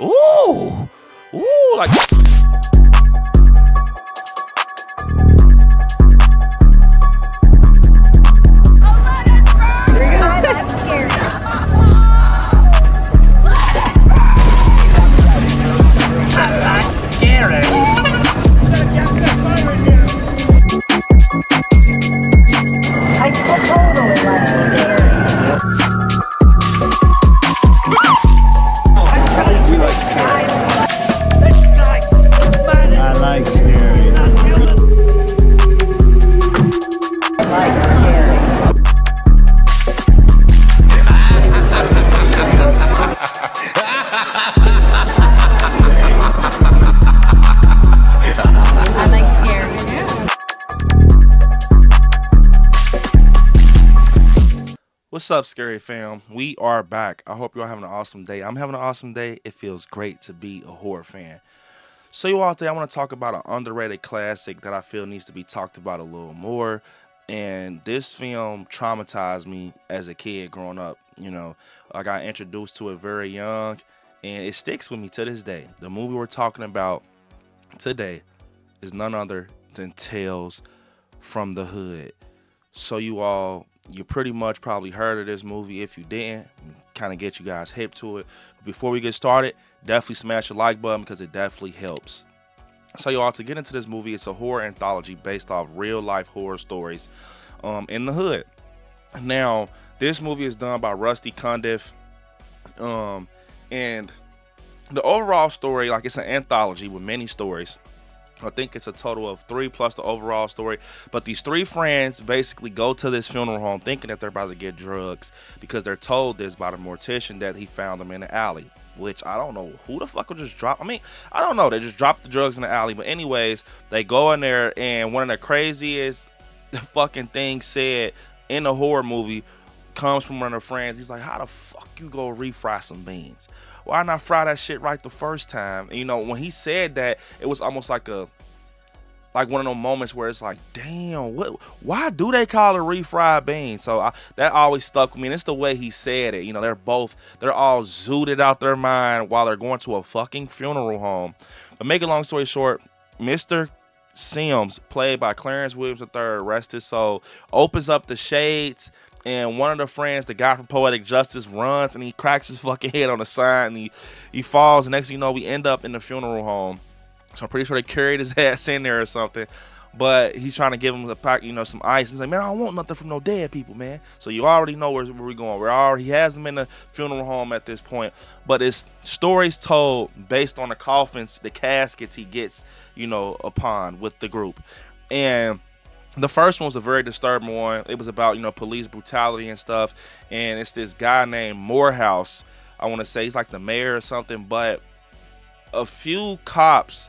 Ooh, ooh, like. I totally like scary. I like scary. I like scary. I like scary. What's up, Scary fam? We are back. I hope you're having an awesome day. I'm having an awesome day. It feels great to be a horror fan. So, you all, today I want to talk about an underrated classic that I feel needs to be talked about a little more. And this film traumatized me as a kid growing up. I got introduced to it very young, and it sticks with me to this day. The movie we're talking about today is none other than Tales from the Hood. So, you pretty much probably heard of this movie. If you didn't, kind of get you guys hip to it. But before we get started, definitely smash the like button because it definitely helps. So, to get into this movie, it's a horror anthology based off real life horror stories in the hood. Now, this movie is done by Rusty Cundiff, and the overall story, like, it's an anthology with many stories. I think it's a total of 3 plus the overall story. But these 3 friends basically go to this funeral home thinking that they're about to get drugs because they're told this by the mortician that he found them in the alley. Which I don't know who the fuck would just drop. I don't know. They just dropped the drugs in the alley. But anyways, they go in there, and one of the craziest fucking things said in the horror movie comes from one of their friends. He's like, how the fuck you go refry some beans? Why not fry that shit right the first time? And, when he said that, it was almost like one of those moments where it's like, damn, why do they call it refried beans? So that always stuck with me. And it's the way he said it. They're all zooted out their mind while they're going to a fucking funeral home. But make a long story short, Mr. Sims, played by Clarence Williams III, rest his soul, opens up the shades, and one of the friends, the guy from Poetic Justice, runs and he cracks his fucking head on the side, and he falls. And next thing you know, we end up in the funeral home. So I'm pretty sure they carried his ass in there or something. But he's trying to give him a pack, some ice. He's like, man, I don't want nothing from no dead people, man. So you already know where we're going. He has him in the funeral home at this point. But it's stories told based on the coffins, the caskets he gets, upon with the group. And the first one was a very disturbing one. It was about, police brutality and stuff. And it's this guy named Morehouse. I want to say he's like the mayor or something. But a few cops,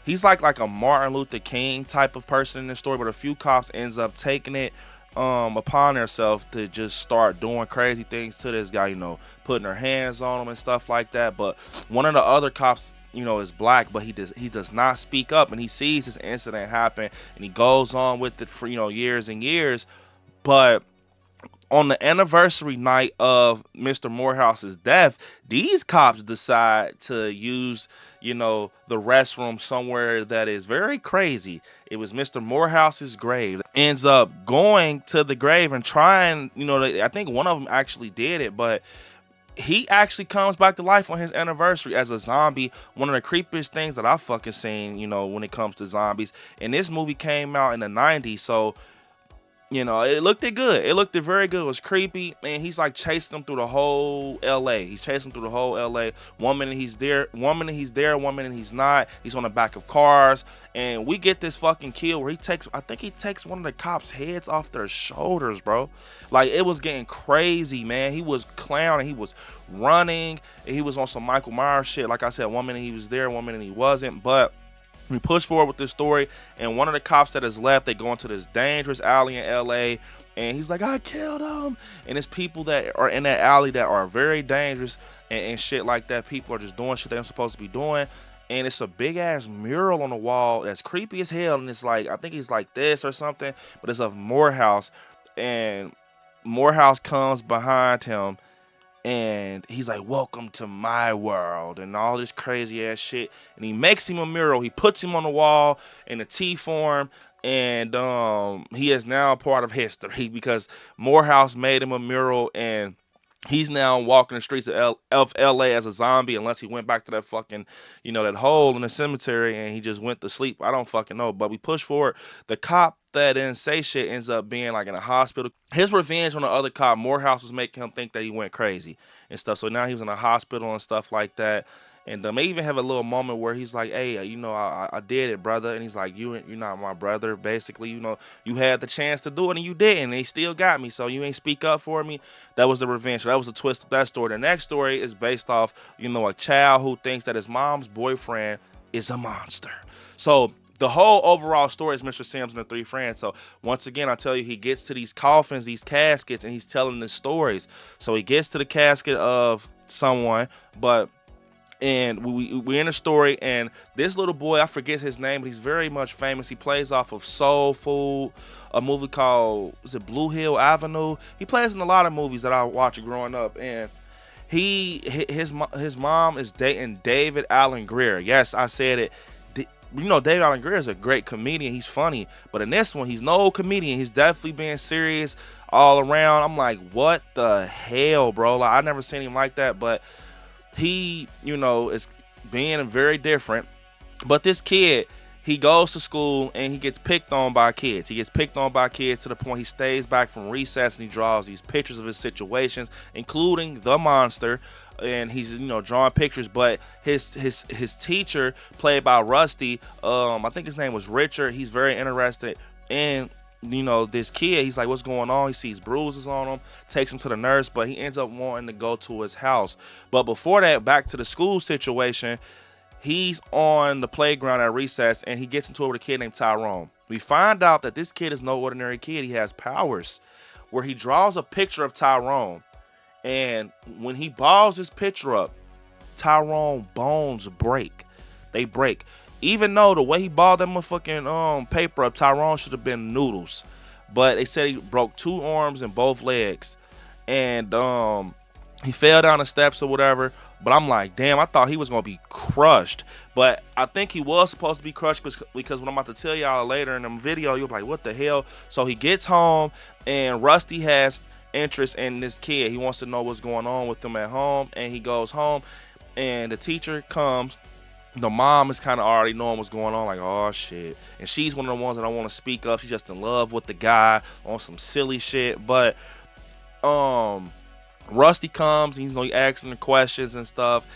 he's like a Martin Luther King type of person in the story. But a few cops ends up taking it upon themselves to just start doing crazy things to this guy, putting their hands on him and stuff like that. But one of the other cops, is black, but he does not speak up, and he sees this incident happen, and he goes on with it for years and years. But on the anniversary night of Mr. Morehouse's death, these cops decide to use the restroom somewhere that is very crazy. It was Mr. Morehouse's grave. Ends up going to the grave and trying, I think one of them actually did it, but he actually comes back to life on his anniversary as a zombie. One of the creepiest things that I've fucking seen, when it comes to zombies. And this movie came out in the 90s, so, it looked good. It looked very good. It was creepy. And he's like chasing them through the whole LA. He's chasing them through the whole LA. One minute he's there, one minute he's not. He's on the back of cars. And we get this fucking kill where he takes one of the cops' heads off their shoulders, bro. Like, it was getting crazy, man. He was clowning. He was running. He was on some Michael Myers shit. Like I said, one minute he was there, one minute he wasn't. But we push forward with this story, and one of the cops that is left, they go into this dangerous alley in LA, and he's like, I killed him. And it's people that are in that alley that are very dangerous and shit like that. People are just doing shit they're supposed to be doing. And it's a big ass mural on the wall that's creepy as hell. And it's like, I think he's like this or something, but it's of Morehouse. And Morehouse comes behind him and he's like, welcome to my world, and all this crazy ass shit. And he makes him a mural. He puts him on the wall in a T form, and he is now a part of history because Morehouse made him a mural, and he's now walking the streets of LA as a zombie unless he went back to that fucking, that hole in the cemetery and he just went to sleep. I don't fucking know. But we push forward. The cop that didn't say shit ends up being like in a hospital. His revenge on the other cop, Morehouse, was making him think that he went crazy and stuff. So now he was in a hospital and stuff like that. And they even have a little moment where he's like, hey, I did it, brother. And he's like, you're not my brother. Basically, you had the chance to do it and you didn't. And they still got me. So you ain't speak up for me. That was the revenge. So that was the twist of that story. The next story is based off, a child who thinks that his mom's boyfriend is a monster. So the whole overall story is Mr. Sims and the three friends. So once again, I tell you, he gets to these coffins, these caskets, and he's telling the stories. So he gets to the casket of someone, and we're in a story, and this little boy, I forget his name, but he's very much famous. He plays off of Soul Food, a movie called, is it Blue Hill Avenue? He plays in a lot of movies that I watched growing up, and his mom is dating David Allen Greer. Yes, I said it. David Allen Greer is a great comedian. He's funny, but in this one, he's no comedian. He's definitely being serious all around. I'm like, what the hell, bro? Like, I never seen him like that, but he, is being very different. But this kid, he goes to school and he gets picked on by kids. He gets picked on by kids to the point he stays back from recess and he draws these pictures of his situations, including the monster. And he's, drawing pictures. But his teacher, played by Rusty, I think his name was Richard. He's very interested in this kid. He's like, what's going on? He sees bruises on him, takes him to the nurse, but he ends up wanting to go to his house. But before that, back to the school situation, he's on the playground at recess and he gets into it with a kid named Tyrone. We find out that this kid is no ordinary kid. He has powers where he draws a picture of Tyrone, and when he balls his picture up, Tyrone bones break. They break. Even though the way he balled that motherfucking paper up, Tyrone should have been noodles. But they said he broke 2 arms and both legs. And he fell down the steps or whatever. But I'm like, damn, I thought he was going to be crushed. But I think he was supposed to be crushed because what I'm about to tell y'all later in the video, you'll be like, what the hell? So he gets home and Rusty has interest in this kid. He wants to know what's going on with him at home. And he goes home and the teacher comes. The mom is kind of already knowing what's going on, like, oh shit. And she's one of the ones that don't want to speak up. She's just in love with the guy on some silly shit. But Rusty comes, and he's asking the questions and stuff.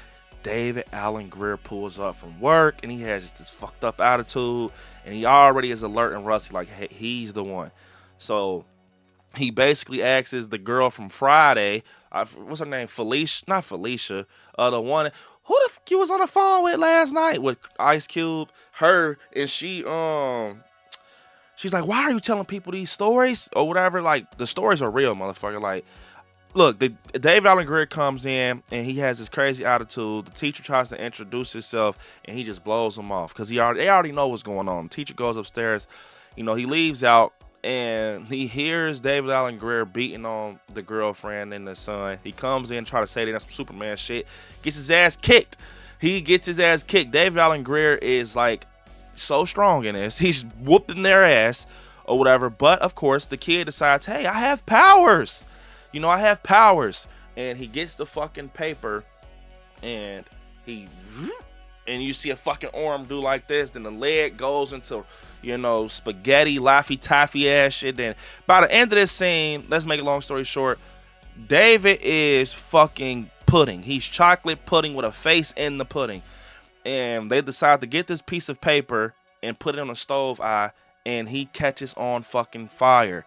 David Allen Greer pulls up from work, and he has just this fucked up attitude, and he already is alerting Rusty like, hey, he's the one. So he basically asks the girl from Friday, what's her name? Felicia? Not Felicia. The one. Who the fuck you was on the phone with last night with Ice Cube? Her, and she's like, why are you telling people these stories or whatever? Like, the stories are real, motherfucker. Like, look, Dave Allen Greer comes in and he has this crazy attitude. The teacher tries to introduce himself and he just blows him off because they already know what's going on. The teacher goes upstairs, he leaves out. And he hears David Allen Greer beating on the girlfriend and the son. He comes in, try to say that's some Superman shit. Gets his ass kicked. He gets his ass kicked. David Allen Greer is like so strong in this. He's whooping their ass or whatever. But of course, the kid decides, hey, I have powers. I have powers. And he gets the fucking paper and you see a fucking arm do like this. Then the leg goes into spaghetti, Laffy Taffy ass shit. Then by the end of this scene, let's make a long story short, David is fucking pudding. He's chocolate pudding with a face in the pudding. And they decide to get this piece of paper and put it on a stove eye, and he catches on fucking fire.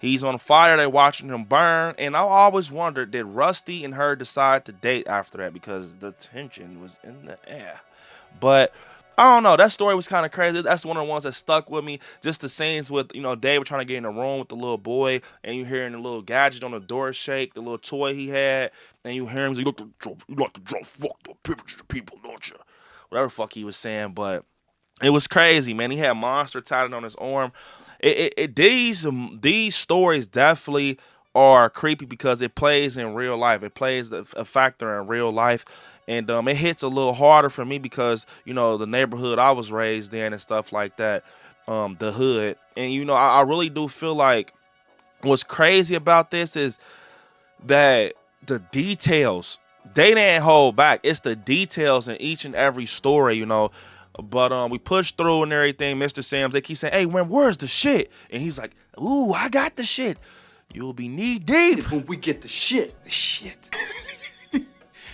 He's on fire. They're watching him burn. And I always wondered, did Rusty and her decide to date after that? Because the tension was in the air. But I don't know. That story was kind of crazy. That's one of the ones that stuck with me. Just the scenes with, David trying to get in the room with the little boy, and you hearing the little gadget on the door shake, the little toy he had, and you hear him, you like to draw fucked up pictures of people, don't you? Whatever the fuck he was saying, but it was crazy, man. He had Monster tatted on his arm. These stories definitely are creepy because it plays in real life. It plays a factor in real life. And it hits a little harder for me because, you know, the neighborhood I was raised in and stuff like that, the hood. And, you know, I really do feel like what's crazy about this is that the details, they didn't hold back. It's the details in each and every story, you know. But we pushed through and everything. Mr. Sam's, they keep saying, hey, where's the shit? And he's like, ooh, I got the shit. You'll be knee deep when we get the shit. The shit.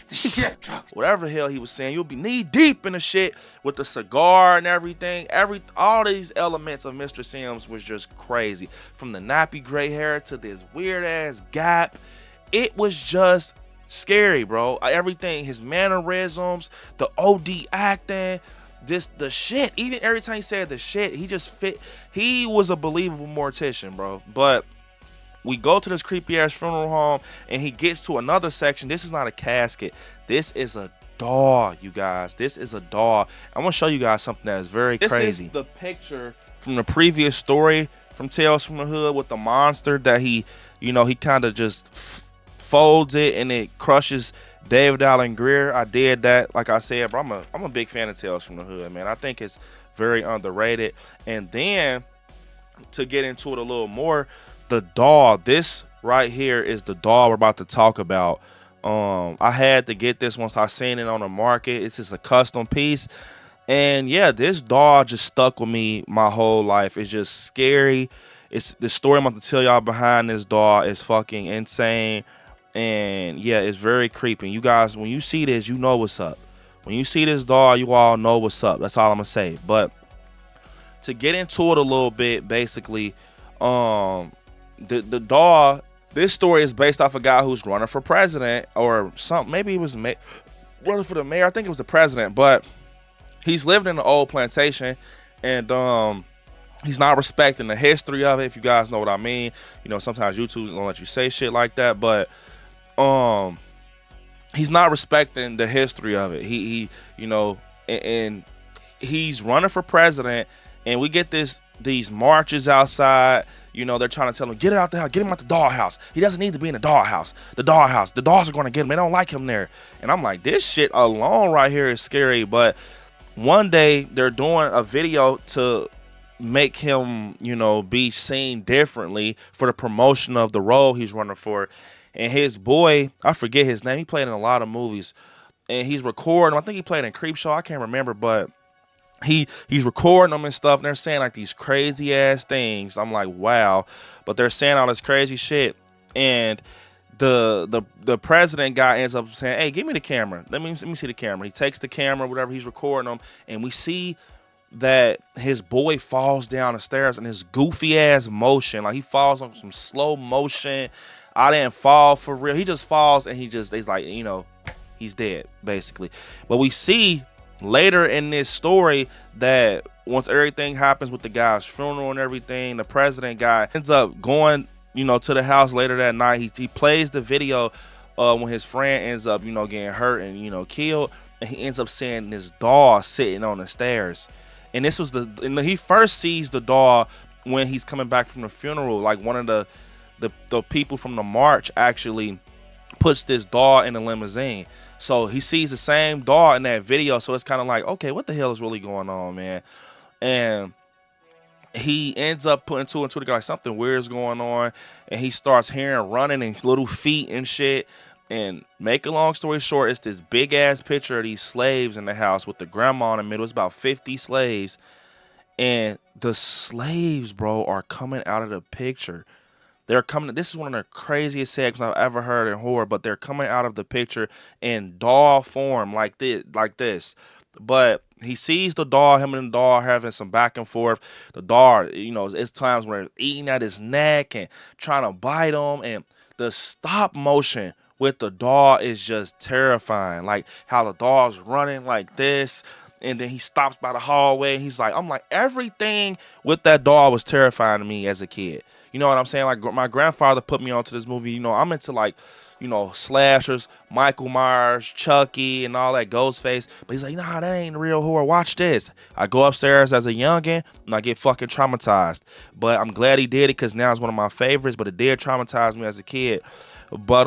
The shit trucks. Whatever the hell he was saying, you'll be knee deep in the shit with the cigar and everything. All these elements of Mr. Sims was just crazy. From the nappy gray hair to this weird ass gap. It was just scary, bro. Everything, his mannerisms, the OD acting, the shit. Even every time he said the shit, he just fit. He was a believable mortician, bro. But we go to this creepy ass funeral home and he gets to another section. This is not a casket. This is a doll, you guys. This is a doll. I'm gonna show you guys something that is very crazy. This is the picture from the previous story from Tales from the Hood with the monster that he, you know, he kind of just folds it and it crushes David Allen Greer. I did that, like I said, bro. I'm a big fan of Tales from the Hood, man. I think it's very underrated. And then to get into it a little more, the doll, this right here is the doll we're about to talk about. I had to get this once I seen it on the market. It's just a custom piece. And yeah, this doll just stuck with me my whole life. It's just scary. It's the story I'm about to tell y'all behind this doll is fucking insane. And yeah, it's very creepy. You guys, when you see this, you know what's up. When you see this doll, you all know what's up. That's all I'm gonna say. But to get into it a little bit, basically, the doll, this story is based off a guy who's running for president or something. Maybe he was running for the mayor. I think it was the president, but he's lived in an old plantation, and he's not respecting the history of it. If you guys know what I mean, you know, sometimes YouTube don't let you say shit like that, but he's not respecting the history of it. He you know, and he's running for president, and we get these marches outside. You know, they're trying to tell him, get it out the house, get him out the dollhouse. He doesn't need to be in the dollhouse. The dollhouse. The dolls are going to get him. They don't like him there. And I'm like, this shit alone right here is scary. But one day they're doing a video to make him, you know, be seen differently for the promotion of the role he's running for. And his boy, I forget his name. He played in a lot of movies. And he's recording. I think he played in Creepshow. I can't remember, but he's recording them and stuff, and they're saying like these crazy ass things. I'm like, wow. But they're saying all this crazy shit, and the president guy ends up saying, hey, give me the camera. Let me see the camera. He takes the camera, whatever, he's recording them, and we see that his boy falls down the stairs in his goofy ass motion. Like he falls on some slow motion. I didn't fall for real. He just falls and he's like, you know, he's dead basically. But we see later in this story that once everything happens with the guy's funeral and everything, the president guy ends up going, you know, to the house later that night. He plays the video when his friend ends up, you know, getting hurt and, you know, killed, and he ends up seeing this doll sitting on the stairs. And this was he first sees the doll when he's coming back from the funeral. Like one of the people from the march actually puts this doll in a limousine. So he sees the same doll in that video. So it's kind of like, okay, what the hell is really going on, man? And he ends up putting two and two together, like something weird is going on. And he starts hearing running and little feet and shit. And make a long story short, it's this big ass picture of these slaves in the house with the grandma in the middle. It's about 50 slaves. And the slaves, bro, are coming out of the picture. They're coming. This is one of the craziest segments I've ever heard in horror, but they're coming out of the picture in doll form like this. But he sees the doll, him and the doll having some back and forth. The doll, you know, it's times where it's eating at his neck and trying to bite him. And the stop motion with the doll is just terrifying. Like how the doll's running like this. And then he stops by the hallway and he's like, I'm like, everything with that doll was terrifying to me as a kid. You know what I'm saying? Like my grandfather put me onto this movie. You know, I'm into like, slashers, Michael Myers, Chucky, and all that, Ghostface. But he's like, nah, that ain't real horror. Watch this. I go upstairs as a youngin' and I get fucking traumatized. But I'm glad he did it because now it's one of my favorites. But it did traumatize me as a kid. But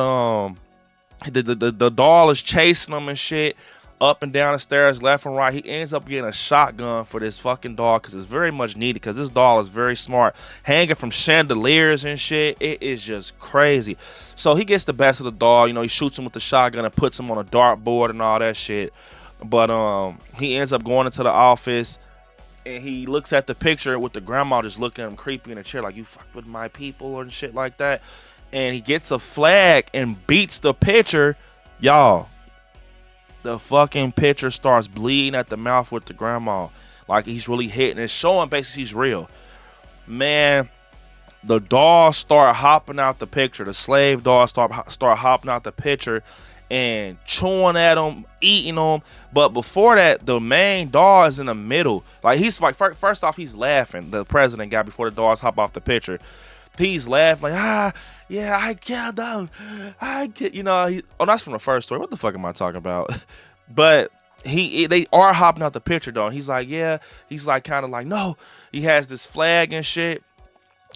the doll is chasing him and shit, up and down the stairs, left and right. He ends up getting a shotgun for this fucking doll because it's very much needed because this doll is very smart, hanging from chandeliers and shit. It is just crazy. So he gets the best of the doll. He shoots him with the shotgun and puts him on a dartboard and all that shit. But he ends up going into the office and he looks at the picture with the grandma just looking at him creepy in a chair like, you fuck with my people and shit like that. And he gets a flag and beats the picture. Y'all, the fucking picture starts bleeding at the mouth with the grandma. Like he's really hitting. It's showing basically he's real. Man, the dolls start hopping out the picture. The slave dolls start hopping out the picture and chewing at them, eating them. But before that, the main doll is in the middle. Like he's like, first off, he's laughing. The president guy, before the dolls hop off the picture. He's laughing like, yeah, I killed them. That's from the first story. What the fuck am I talking about? But they are hopping out the picture though. He's like, yeah. He's like, kind of like, no. He has this flag and shit,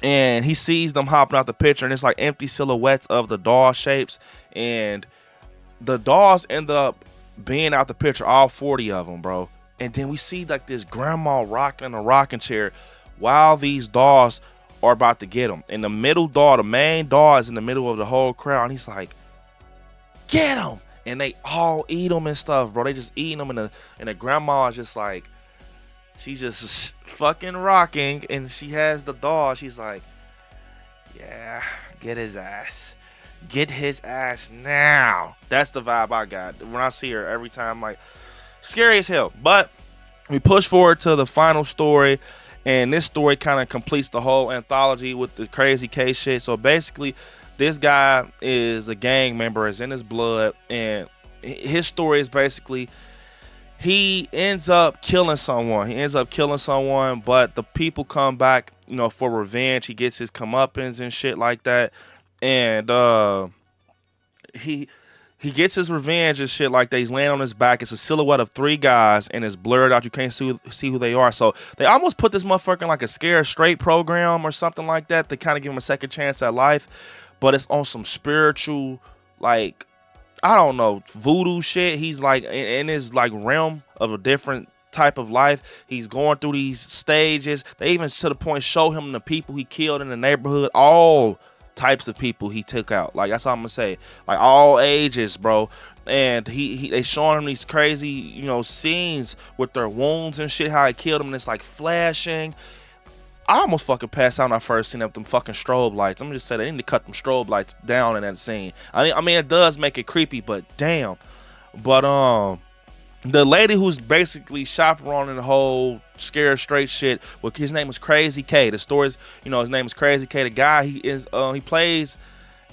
and he sees them hopping out the picture, and it's like empty silhouettes of the doll shapes, and the dolls end up being out the picture, all 40 of them, bro. And then we see like this grandma rocking in a rocking chair while these dolls are about to get him. And the middle doll, the main doll, is in the middle of the whole crowd. And he's like, get him. And they all eat them and stuff, bro. They just eating them. And the grandma is just like, she's just fucking rocking. And she has the doll. She's like, yeah, get his ass. Get his ass now. That's the vibe I got. When I see her every time, like, scary as hell. But we push forward to the final story. And this story kind of completes the whole anthology with the crazy case shit. So basically, this guy is a gang member, is in his blood. And his story is basically, he ends up killing someone. But the people come back, for revenge. He gets his comeuppance and shit like that. And he gets his revenge and shit like that. He's laying on his back. It's a silhouette of 3 guys, and it's blurred out. You can't see who they are. So they almost put this motherfucker in like a scare straight program or something like that to kind of give him a second chance at life. But it's on some spiritual, like, I don't know, voodoo shit. He's like in his like realm of a different type of life. He's going through these stages. They even to the point show him the people he killed in the neighborhood, all types of people he took out. Like, that's all I'm gonna say. Like, all ages, bro. And they showing him these crazy, scenes with their wounds and shit, how he killed them, and it's like flashing. I almost fucking passed out when I first seen them fucking strobe lights. I'm gonna just say they need to cut them strobe lights down in that scene. I mean, it does make it creepy, but damn. But the lady who's basically chaperoning the whole scare straight shit, well, his name was Crazy K. The story's, his name is Crazy K. The guy, he plays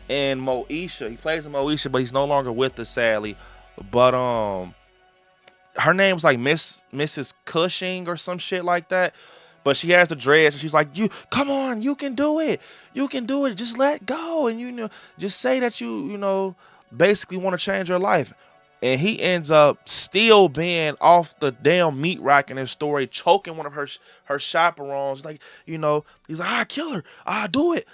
in Moesha. But he's no longer with us, sadly. But her name was like Mrs. Cushing or some shit like that. But she has the dreads, and she's like, come on, you can do it. You can do it. Just let go. And, just say that you basically want to change your life. And he ends up still being off the damn meat rack in his story, choking one of her chaperones. Like, he's like, I kill her. I do it.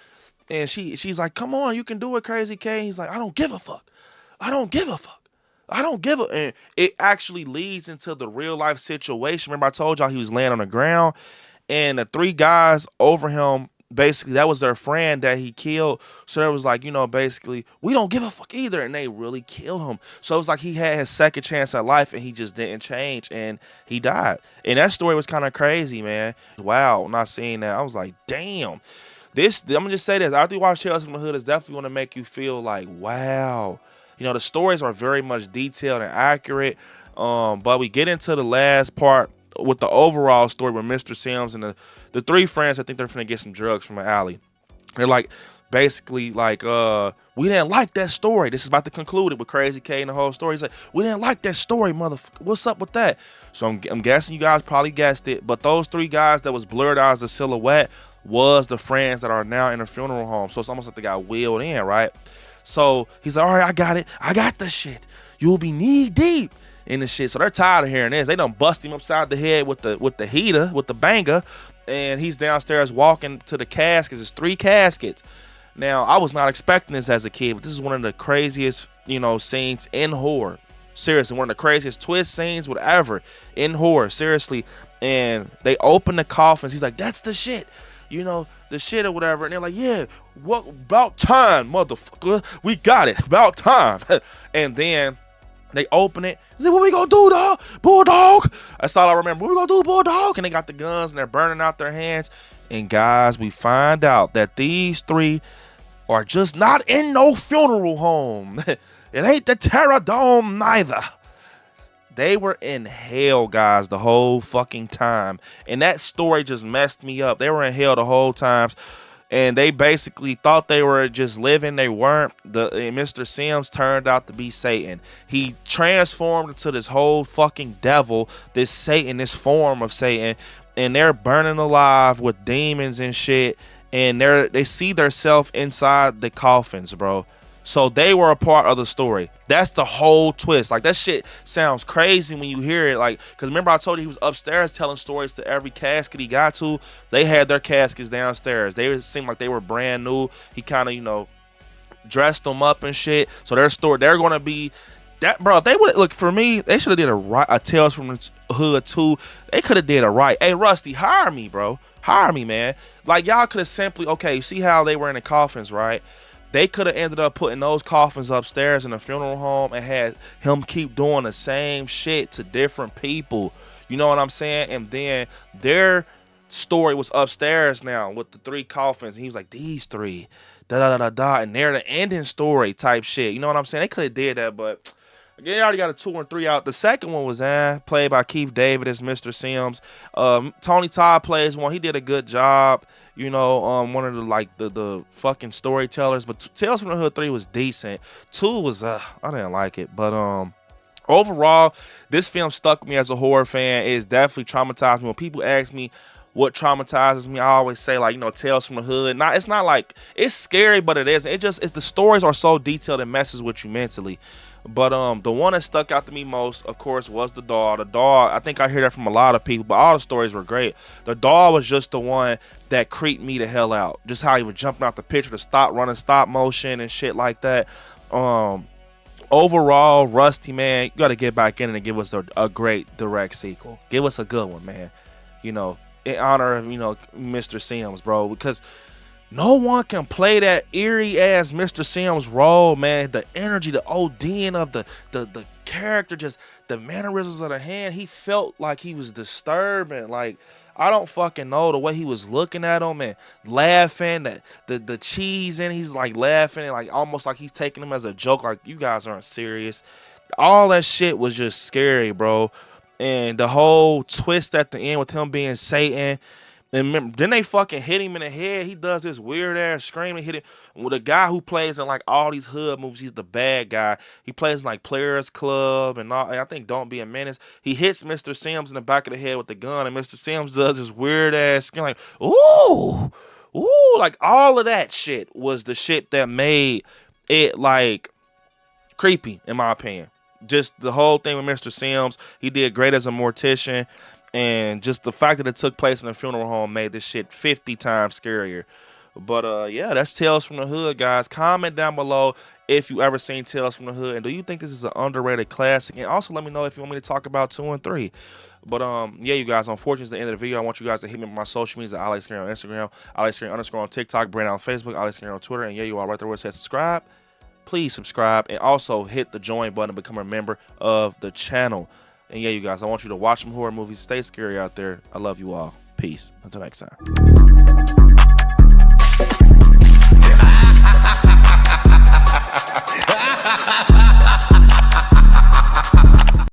And she's like, come on, you can do it, Crazy K. He's like, I don't give a fuck. And it actually leads into the real life situation. Remember I told y'all he was laying on the ground, and the 3 guys over him, basically, that was their friend that he killed. So it was like, basically, we don't give a fuck either. And they really kill him. So it was like he had his second chance at life, and he just didn't change, and he died. And that story was kind of crazy, man. Wow, not seeing that, I was like, damn. I'm gonna just say this. After you watch Tales from the Hood, it's definitely gonna make you feel like, wow. The stories are very much detailed and accurate. But we get into the last part with the overall story with Mr. Sims and the 3 friends. I think they're finna get some drugs from an alley. They're like, basically like, we didn't like that story. This is about to conclude it with Crazy K and the whole story. He's like, we didn't like that story, motherfucker. What's up with that? So I'm guessing you guys probably guessed it. But those 3 guys that was blurred out as the silhouette was the friends that are now in a funeral home. So it's almost like they got wheeled in, right? So he's like, all right, I got it. I got the shit. You'll be knee deep in the shit. So they're tired of hearing this. They done bust him upside the head with the heater, with the banger, and he's downstairs walking to the caskets. There's 3 caskets. Now, I was not expecting this as a kid, but this is one of the craziest, scenes in horror. Seriously, one of the craziest twist scenes, whatever, in horror. Seriously. And they open the coffins. He's like, that's the shit. The shit or whatever. And they're like, yeah, what about time, motherfucker? We got it. About time. And then they open it. He's like, what we gonna do, dog? Bulldog. That's all I remember. What we gonna do, bulldog? And they got the guns and they're burning out their hands. And guys, we find out that these 3 are just not in no funeral home. It ain't the Terror Dome neither. They were in hell, guys, the whole fucking time. And that story just messed me up. They were in hell the whole time. And they basically thought they were just living. They weren't. Mr. Sims turned out to be Satan. He transformed into this whole fucking devil, this Satan, this form of Satan. And they're burning alive with demons and shit. And they see themselves inside the coffins, bro. So they were a part of the story. That's the whole twist. Like, that shit sounds crazy when you hear it. Like, because remember I told you he was upstairs telling stories to every casket he got to. They had their caskets downstairs. They seemed like they were brand new. He kind of, dressed them up and shit. So their story, they're going to be that, bro. If they would look, for me, they should have did a Tales from the Hood 2. They could have did a right. Hey, Rusty, hire me, bro. Hire me, man. Like, y'all could have simply, okay, you see how they were in the coffins, right? They could have ended up putting those coffins upstairs in the funeral home and had him keep doing the same shit to different people. You know what I'm saying? And then their story was upstairs now with the 3 coffins. And he was like, these 3, da-da-da-da-da. And they're the ending story type shit. You know what I'm saying? They could have did that, but they already got a 2 and 3 out. The second one was played by Keith David as Mr. Sims. Tony Todd plays one. He did a good job. One of the fucking storytellers. But Tales from the Hood 3 was decent. 2 was I didn't like it. But overall, this film stuck with me as a horror fan. It's definitely traumatized me. When people ask me what traumatizes me, I always say, like, Tales from the Hood. It's not like it's scary, but it isn't. It's the stories are so detailed it messes with you mentally. But the one that stuck out to me most, of course, was the doll. The doll, I think I hear that from a lot of people, but all the stories were great. The doll was just the one that creeped me the hell out. Just how he was jumping out the picture to stop running stop motion and shit like that. Overall, Rusty, man, you got to get back in and give us a great direct sequel. Give us a good one, man. In honor of, Mr. Sims, bro, because no one can play that eerie ass Mr. Sims role, man. The energy, the ODing of the character, just the mannerisms of the hand. He felt like he was disturbing. Like, I don't fucking know, the way he was looking at him and laughing, the cheese, and he's like laughing and like almost like he's taking him as a joke. Like, you guys aren't serious. All that shit was just scary, bro. And the whole twist at the end with him being Satan. And remember, then they fucking hit him in the head. He does this weird ass scream and hit it with a guy who plays in like all these hood movies. He's the bad guy. He plays in like Players Club and all. And I think Don't Be a Menace. He hits Mr. Sims in the back of the head with the gun, and Mr. Sims does this weird ass scream like, ooh, like all of that shit was the shit that made it like creepy, in my opinion. Just the whole thing with Mr. Sims, he did great as a mortician. And just the fact that it took place in a funeral home made this shit 50 times scarier. But yeah, that's Tales from the Hood, guys. Comment down below if you ever seen Tales from the Hood, and do you think this is an underrated classic? And also let me know if you want me to talk about 2 and 3. But yeah, you guys, unfortunately, it's the end of the video. I want you guys to hit me on my social medias at ILIKESCARY on Instagram, ILIKESCARY_ on TikTok, Brand on Facebook, ILIKESCARY on Twitter, and yeah, you are right there where it says subscribe. Please subscribe and also hit the join button to become a member of the channel. And yeah, you guys, I want you to watch some horror movies. Stay scary out there. I love you all. Peace. Until next time.